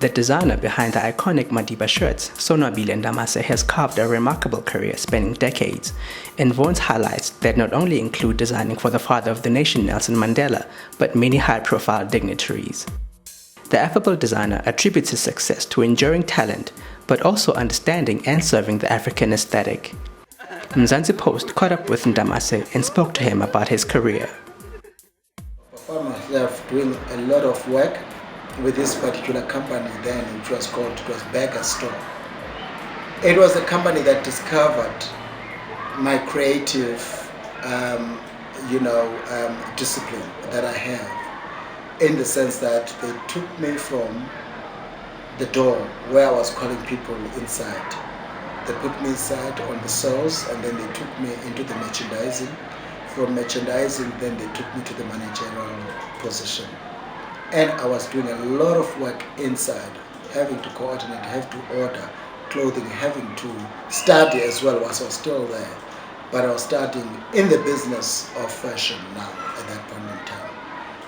The designer behind the iconic Madiba shirts, Sonwabile Ndamase, has carved a remarkable career spanning decades, and Vaughan's highlights that not only include designing for the father of the nation Nelson Mandela, but many high-profile dignitaries. The affable designer attributes his success to enduring talent, but also understanding and serving the African aesthetic. Mzansi Post caught up with Ndamase and spoke to him about his career. I found myself doing a lot of work with this particular company then, which was Bagger Store. It was a company that discovered my creative, discipline that I have, in the sense that they took me from the door where I was calling people inside. They put me inside on the sales, and then they took me into the merchandising. From merchandising, then they took me to the managerial position. And I was doing a lot of work inside, having to coordinate, have to order clothing, having to study as well whilst I was still there. But I was studying in the business of fashion now at that point in time.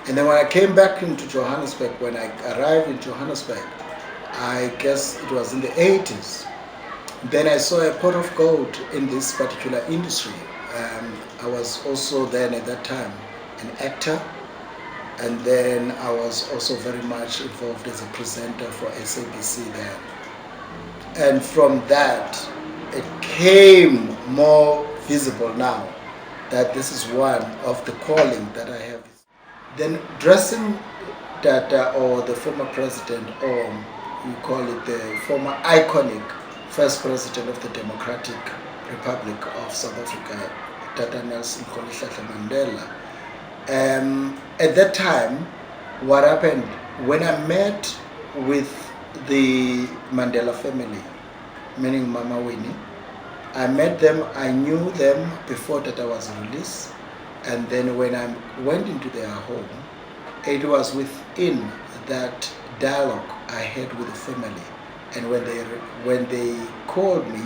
And then when I came back into Johannesburg, when I arrived in Johannesburg, I guess it was in the 80s, then I saw a pot of gold in this particular industry. I was also then at that time an actor, and then I was also very much involved as a presenter for SABC then. And from that, it came more visible now that this is one of the calling that I have. Then dressing Tata, or the former president, or you call it the former iconic first president of the Democratic Republic of South Africa, Tata Nelson Mandela. At that time, what happened, when I met with the Mandela family, meaning Mama Winnie, I met them, I knew them before Tata was released, and then when I went into their home, it was within that dialogue I had with the family. And when they called me,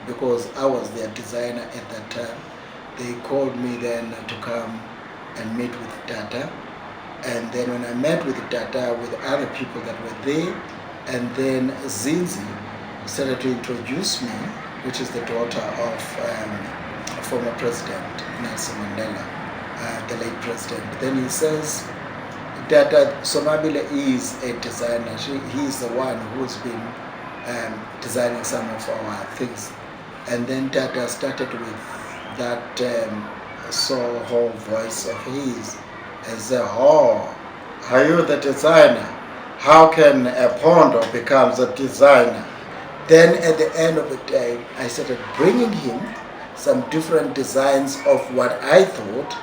because I was their designer at that time, they called me then to come and meet with Tata. And then when I met with Tata, with other people that were there, and then Zinzi started to introduce me, which is the daughter of former President Nelson Mandela, the late president. Then he says that Sonwabile is a designer. He is the one who's been designing some of our things. And then Tata started with that whole voice of his and said, "Oh, are you the designer? How can a Pondo becomes a designer?" Then at the end of the day, I started bringing him some different designs of what I thought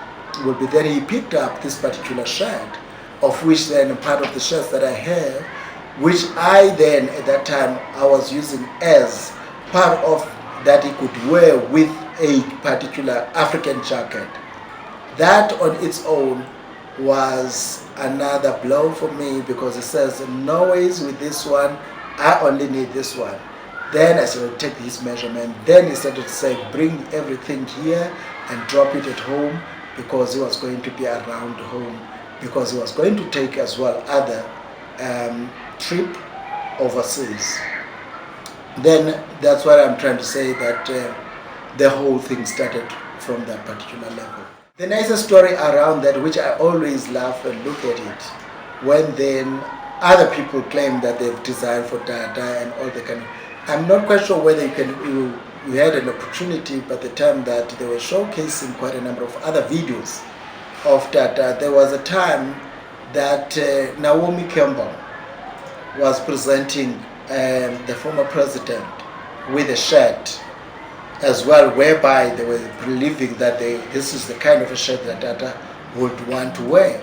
would be. Then he picked up this particular shirt, of which then part of the shirts that I have, which I then at that time I was using as part of that he could wear with a particular African jacket. That on its own was another blow for me, because it says, no ways with this one, I only need this one. Then I started to take his measurement. Then he started to say, bring everything here and drop it at home, because he was going to be around home, because he was going to take as well other trip overseas. Then that's what I'm trying to say, that the whole thing started from that particular level. The nicest story around that, which I always laugh and look at it, when then other people claim that they've designed for Tata and all the kind of, I'm not quite sure whether you had an opportunity, but the time that they were showcasing quite a number of other videos of Tata, there was a time that Naomi Campbell was presenting the former president with a shirt as well, whereby they were believing that this is the kind of a shirt that Tata would want to wear.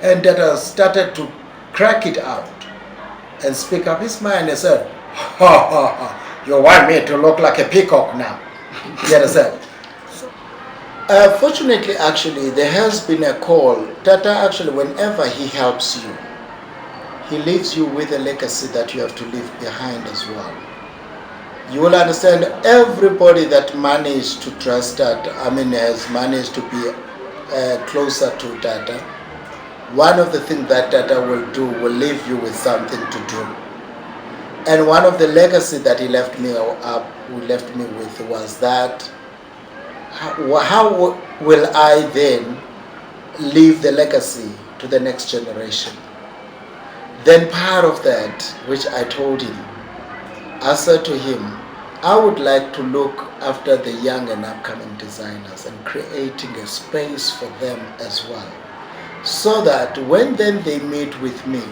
And Tata started to crack it out and speak up his mind and said, "Ha ha ha, you want me to look like a peacock now?" You understand? Fortunately, actually, there has been a call. Tata, actually, whenever he helps you, he leaves you with a legacy that you have to leave behind as well. You will understand, everybody that managed to trust Tata, has managed to be closer to Tata, one of the things that Tata will do will leave you with something to do. And one of the legacy that he left me with was that how will I then leave the legacy to the next generation? Then part of that, which I told him, I said to him, I would like to look after the young and upcoming designers and creating a space for them as well, so that when then they meet with me,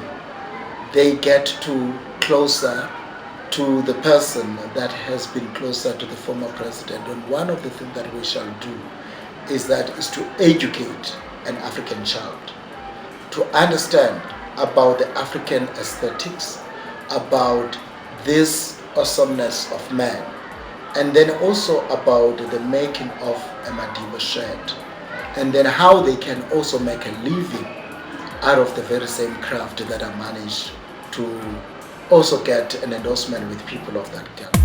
they get to closer to the person that has been closer to the former president. And one of the things that we shall do is to educate an African child to understand about the African aesthetics, about this awesomeness of man, and then also about the making of a Madiba shirt, and then how they can also make a living out of the very same craft that I managed to also get an endorsement with people of that kind.